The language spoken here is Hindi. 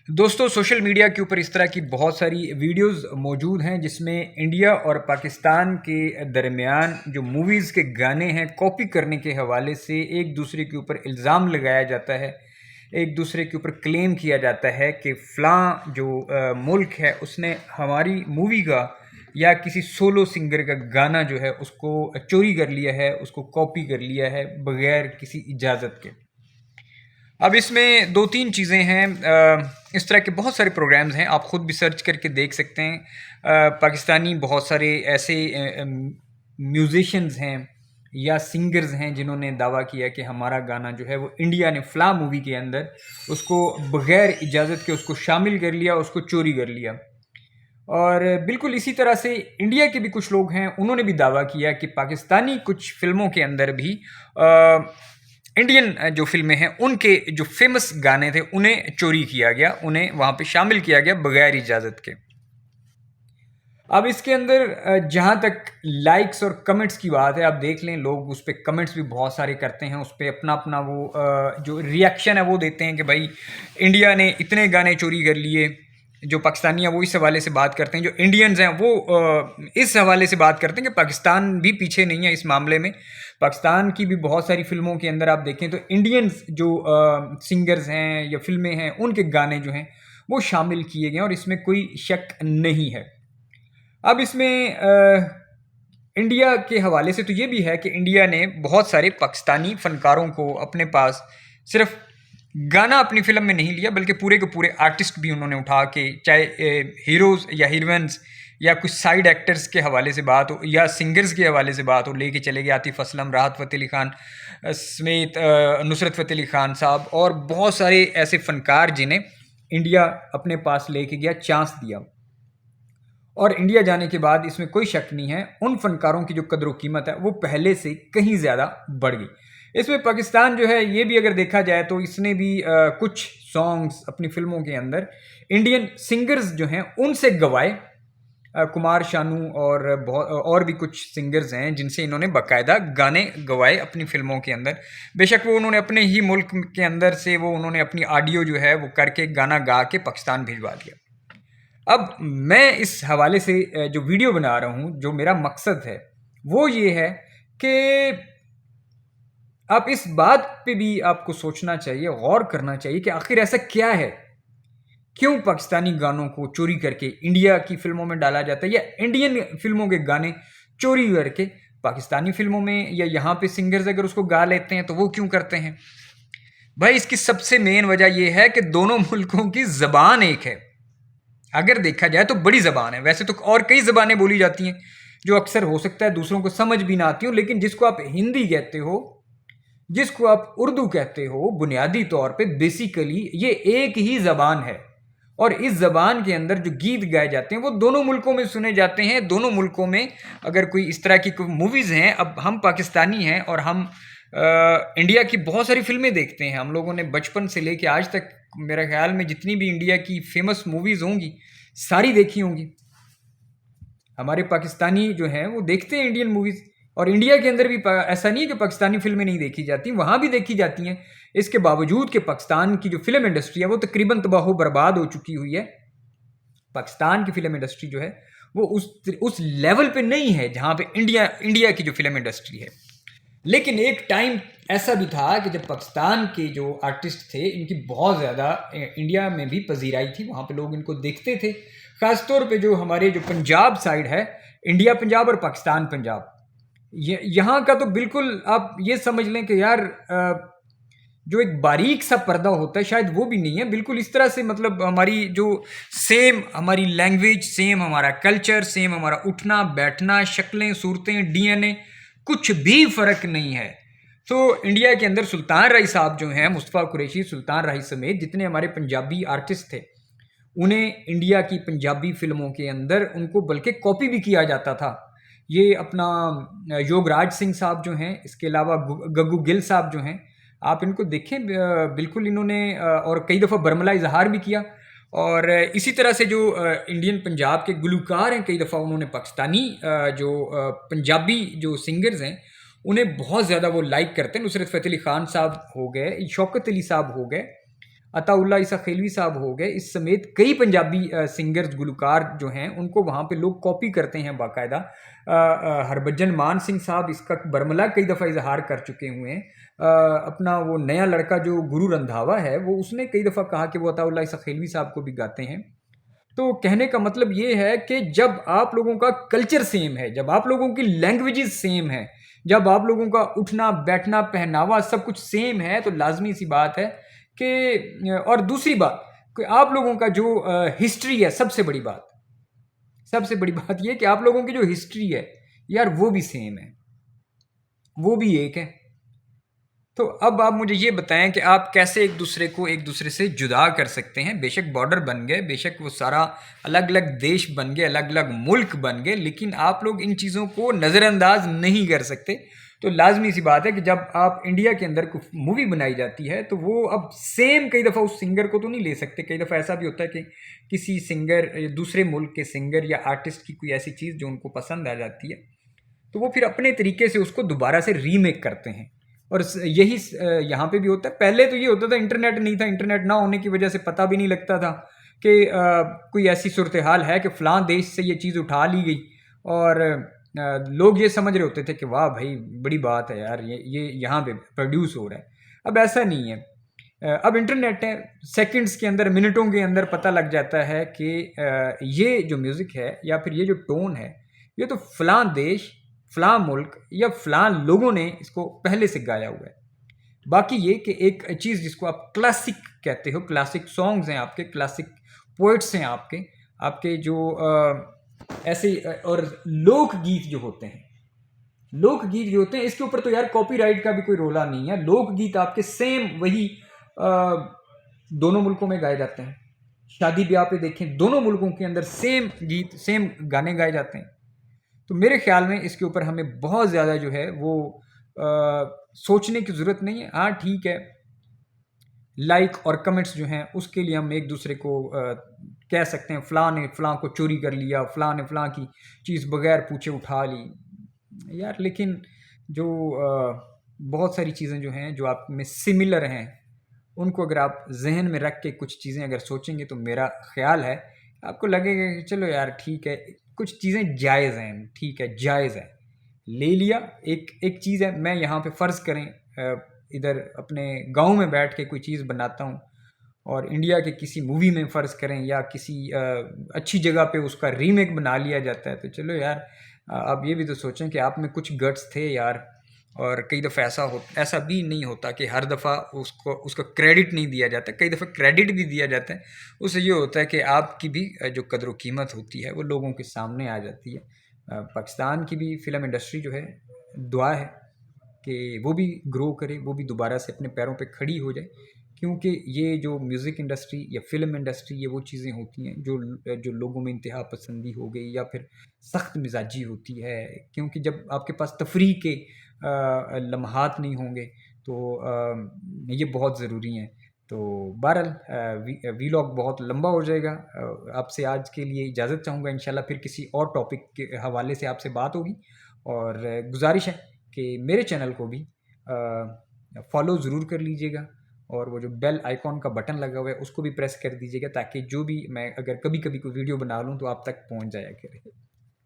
दोस्तों, सोशल मीडिया के ऊपर इस तरह की बहुत सारी वीडियोस मौजूद हैं जिसमें इंडिया और पाकिस्तान के दरमियान जो मूवीज़ के गाने हैं कॉपी करने के हवाले से एक दूसरे के ऊपर इल्ज़ाम लगाया जाता है। एक दूसरे के ऊपर क्लेम किया जाता है कि फ़लाँ जो मुल्क है उसने हमारी मूवी का या किसी सोलो सिंगर का गाना जो है उसको चोरी कर लिया है, उसको कॉपी कर लिया है बग़ैर किसी इजाज़त के। अब इसमें 2-3 चीज़ें हैं। इस तरह के बहुत सारे प्रोग्राम्स हैं, आप ख़ुद भी सर्च करके देख सकते हैं। पाकिस्तानी बहुत सारे ऐसे म्यूज़िशियंस हैं या सिंगर्स हैं जिन्होंने दावा किया कि हमारा गाना जो है वो इंडिया ने फ़लाँ मूवी के अंदर उसको बग़ैर इजाज़त के उसको शामिल कर लिया, उसको चोरी कर लिया। और बिल्कुल इसी तरह से इंडिया के भी कुछ लोग हैं, उन्होंने भी दावा किया कि पाकिस्तानी कुछ फ़िल्मों के अंदर भी इंडियन जो फ़िल्में हैं उनके जो फेमस गाने थे उन्हें चोरी किया गया, उन्हें वहाँ पे शामिल किया गया बग़ैर इजाज़त के। अब इसके अंदर जहाँ तक लाइक्स और कमेंट्स की बात है, आप देख लें लोग उस पे कमेंट्स भी बहुत सारे करते हैं, उस पे अपना-अपना वो जो रिएक्शन है वो देते हैं कि भाई इंडिया ने इतने गाने चोरी कर लिए। जो पाकिस्तानी हैं वो इस हवाले से बात करते हैं, जो इंडियंस हैं वो इस हवाले से बात करते हैं कि पाकिस्तान भी पीछे नहीं है इस मामले में। पाकिस्तान की भी बहुत सारी फ़िल्मों के अंदर आप देखें तो इंडियंस जो सिंगर्स हैं या फ़िल्में हैं, उनके गाने जो हैं वो शामिल किए गए हैं और इसमें कोई शक नहीं है। अब इसमें इंडिया के हवाले से तो ये भी है कि इंडिया ने बहुत सारे पाकिस्तानी फ़नकारों को अपने पास सिर्फ़ गाना अपनी फ़िल्म में नहीं लिया, बल्कि पूरे के पूरे आर्टिस्ट भी उन्होंने उठा के, चाहे हीरोज़ या हीरोइन्स या कुछ साइड एक्टर्स के हवाले से बात हो या सिंगर्स के हवाले से बात हो, लेके चले गए आतिफ़ असलम, राहत फ़तेह अली खान समेत नुसरत फ़तेह अली खान साहब और बहुत सारे ऐसे फ़नकार जिन्हें इंडिया अपने पास लेके गया, चांस दिया। और इंडिया जाने के बाद इसमें कोई शक नहीं है, उन फ़नकारों की जो कदर व कीमत है वो पहले से कहीं ज़्यादा बढ़ गई। इसमें पाकिस्तान जो है ये भी अगर देखा जाए तो इसने भी कुछ सॉन्ग्स अपनी फ़िल्मों के अंदर इंडियन सिंगर्स जो हैं उनसे गवाए। कुमार शानू और भी कुछ सिंगर्स हैं जिनसे इन्होंने बाकायदा गाने गवाए अपनी फ़िल्मों के अंदर। बेशक वो उन्होंने अपने ही मुल्क के अंदर से वो उन्होंने अपनी ऑडियो जो है वो करके गाना गा के पाकिस्तान भिजवा दिया। अब मैं इस हवाले से जो वीडियो बना रहा हूँ, जो मेरा मकसद है वो ये है कि आप इस बात पे भी आपको सोचना चाहिए, गौर करना चाहिए कि आखिर ऐसा क्या है? क्यों पाकिस्तानी गानों को चोरी करके इंडिया की फ़िल्मों में डाला जाता है या इंडियन फ़िल्मों के गाने चोरी करके पाकिस्तानी फ़िल्मों में या यहाँ पे सिंगर्स अगर उसको गा लेते हैं तो वो क्यों करते हैं? भाई इसकी सबसे मेन वजह ये है कि दोनों मुल्कों की ज़बान एक है। अगर देखा जाए तो बड़ी ज़बान है, वैसे तो और कई ज़बानें बोली जाती हैं जो अक्सर हो सकता है दूसरों को समझ भी ना आती हो, लेकिन जिसको आप हिंदी कहते हो, जिसको आप उर्दू कहते हो, बुनियादी तौर पे बेसिकली ये एक ही ज़बान है और इस ज़बान के अंदर जो गीत गाए जाते हैं वो दोनों मुल्कों में सुने जाते हैं। दोनों मुल्कों में अगर कोई इस तरह की कोई मूवीज़ हैं, अब हम पाकिस्तानी हैं और हम इंडिया की बहुत सारी फ़िल्में देखते हैं। हम लोगों ने बचपन से लेके आज तक मेरे ख़्याल में जितनी भी इंडिया की फ़ेमस मूवीज़ होंगी, सारी देखी होंगी। हमारे पाकिस्तानी जो हैं वो देखते हैं इंडियन मूवीज़ और इंडिया के अंदर भी ऐसा नहीं है कि पाकिस्तानी फ़िल्में नहीं देखी जाती, वहाँ भी देखी जाती हैं। इसके बावजूद कि पाकिस्तान की जो फ़िल्म इंडस्ट्री है वो तकरीबन तबाह बर्बाद हो चुकी हुई है। पाकिस्तान की फ़िल्म इंडस्ट्री जो है वो उस लेवल पे नहीं है जहाँ पे इंडिया की जो फ़िल्म इंडस्ट्री है। लेकिन एक टाइम ऐसा भी था कि जब पाकिस्तान के जो आर्टिस्ट थे इनकी बहुत ज़्यादा इंडिया में भी पजीराई थी, वहाँ पे लोग इनको देखते थे। ख़ास तौर पे जो हमारे जो पंजाब साइड है, इंडिया पंजाब और पाकिस्तान पंजाब, यहाँ का तो बिल्कुल आप ये समझ लें कि यार जो एक बारीक सा पर्दा होता है शायद वो भी नहीं है। बिल्कुल इस तरह से मतलब हमारी जो सेम हमारी लैंग्वेज, सेम हमारा कल्चर, सेम हमारा उठना बैठना, शक्लें सूरतें, डीएनए, कुछ भी फ़र्क नहीं है। तो इंडिया के अंदर सुल्तान राय साहब जो हैं, मुस्तफ़ा कुरैशी, सुल्तान राय समेत जितने हमारे पंजाबी आर्टिस्ट थे, उन्हें इंडिया की पंजाबी फ़िल्मों के अंदर उनको बल्कि कॉपी भी किया जाता था। ये अपना योगराज सिंह साहब जो हैं, इसके अलावा गग्गू गिल साहब जो हैं, आप इनको देखें बिल्कुल इन्होंने और कई दफ़ा बरमला इज़हार भी किया। और इसी तरह से जो इंडियन पंजाब के गुलकार हैं, कई दफ़ा उन्होंने पाकिस्तानी जो पंजाबी जो सिंगर्स हैं उन्हें बहुत ज़्यादा वो लाइक करते हैं। नुसरत फ़तेह अली खान साहब हो गए, शौकत अली साहब हो गए अताउल्ला ईसा खिलवी साहब हो गए, इस समेत कई पंजाबी सिंगर्स गुलकार जो हैं उनको वहाँ पे लोग कॉपी करते हैं बाकायदा। हरभजन मान सिंह साहब इसका बरमला कई दफ़ा इजहार कर चुके हुए हैं। अपना वो नया लड़का जो गुरु रंधावा है वो उसने कई दफ़ा कहा कि वो अताउल्ला ईसा खिलवी साहब को भी गाते हैं। तो कहने का मतलब ये है कि जब आप लोगों का कल्चर सेम है, जब आप लोगों की लैंग्वेजेस सेम है, जब आप लोगों का उठना बैठना पहनावा सब कुछ सेम है, तो लाजमी सी बात है कि और दूसरी बात कि आप लोगों का जो हिस्ट्री है, सबसे बड़ी बात ये कि आप लोगों की जो हिस्ट्री है यार वो भी सेम है, वो भी एक है। तो अब आप मुझे ये बताएं कि आप कैसे एक दूसरे को एक दूसरे से जुदा कर सकते हैं। बेशक बॉर्डर बन गए, बेशक वो सारा अलग अलग देश बन गए, अलग अलग मुल्क बन गए, लेकिन आप लोग इन चीज़ों को नज़रअंदाज नहीं कर सकते। तो लाजमी सी बात है कि जब आप इंडिया के अंदर कुछ मूवी बनाई जाती है तो वो अब सेम कई दफ़ा उस सिंगर को तो नहीं ले सकते। कई दफ़ा ऐसा भी होता है कि किसी सिंगर दूसरे मुल्क के सिंगर या आर्टिस्ट की कोई ऐसी चीज़ जो उनको पसंद आ जाती है तो वो फिर अपने तरीके से उसको दोबारा से रीमेक करते हैं। और यही यहाँ पे भी होता है। पहले तो ये होता था, इंटरनेट नहीं था, इंटरनेट ना होने की वजह से पता भी नहीं लगता था कि कोई ऐसी सूरत हाल है कि फ़लाँ देश से ये चीज़ उठा ली गई और लोग ये समझ रहे होते थे कि वाह भाई बड़ी बात है यार, ये यहाँ पे प्रोड्यूस हो रहा है। अब ऐसा नहीं है। अब इंटरनेट है, सेकंड्स के अंदर मिनटों के अंदर पता लग जाता है कि ये जो म्यूज़िक है या फिर ये जो टोन है ये तो फ़लाँ देश, फ़लाँ मुल्क या फ़लाँ लोगों ने इसको पहले से गाया हुआ है। बाकी ये कि एक चीज़ जिसको आप क्लासिक कहते हो, क्लासिक सॉन्ग्स हैं आपके, क्लासिक पोइट्स हैं आपके, आपके जो ऐसे और लोकगीत जो होते हैं, लोकगीत जो होते हैं इसके ऊपर तो यार कॉपीराइट का भी कोई रोला नहीं है। लोकगीत आपके सेम वही दोनों मुल्कों में गाए जाते हैं। शादी ब्याह पे देखें, दोनों मुल्कों के अंदर सेम गीत, सेम गाने गाए जाते हैं। तो मेरे ख्याल में इसके ऊपर हमें बहुत ज़्यादा जो है वो सोचने की ज़रूरत नहीं है। हाँ ठीक है, लाइक और कमेंट्स जो हैं उसके लिए हम एक दूसरे को कह सकते हैं फ़लाँ ने फ़लाँ को चोरी कर लिया, फ़लाँ ने फ़लाँ की चीज़ बगैर पूछे उठा ली यार। लेकिन जो बहुत सारी चीज़ें जो हैं जो आप में सिमिलर हैं उनको अगर आप जहन में रख के कुछ चीज़ें अगर सोचेंगे तो मेरा ख्याल है आपको लगेगा कि चलो यार ठीक है, कुछ चीज़ें जायज़ हैं, ठीक है जायज़ है, ले लिया। एक एक चीज़ है, मैं यहाँ पे फ़र्ज़ करें इधर अपने गांव में बैठ के कोई चीज़ बनाता हूँ और इंडिया के किसी मूवी में फ़र्ज़ करें या किसी अच्छी जगह पे उसका रीमेक बना लिया जाता है, तो चलो यार आप ये भी तो सोचें कि आप में कुछ गट्स थे यार। और कई दफ़ा ऐसा भी नहीं होता कि हर दफ़ा उसको उसका क्रेडिट नहीं दिया जाता, कई दफ़ा क्रेडिट भी दिया जाता है। उससे ये होता है कि आपकी भी जो कदर व कीमत होती है वो लोगों के सामने आ जाती है। पाकिस्तान की भी फ़िल्म इंडस्ट्री जो है, दुआ है कि वो भी ग्रो करे, वो भी दोबारा से अपने पैरों पे खड़ी हो जाए। क्योंकि ये जो म्यूज़िक इंडस्ट्री या फ़िल्म इंडस्ट्री ये वो चीज़ें होती हैं जो लोगों में इंतहा पसंदी हो गई या फिर सख्त मिजाजी होती है। क्योंकि जब आपके पास तफरीह के लम्हात नहीं होंगे तो ये बहुत ज़रूरी हैं। तो बहरहाल वीलॉग बहुत लंबा हो जाएगा। आपसे आज के लिए इजाज़त चाहूँगा, इंशाल्लाह फिर किसी और टॉपिक के हवाले से आपसे बात होगी। और गुजारिश है कि मेरे चैनल को भी फॉलो ज़रूर कर लीजिएगा और वो जो बेल आइकॉन का बटन लगा हुआ है उसको भी प्रेस कर दीजिएगा ताकि जो भी मैं अगर कभी कभी कोई वीडियो बना लूँ तो आप तक पहुँच जाया करे।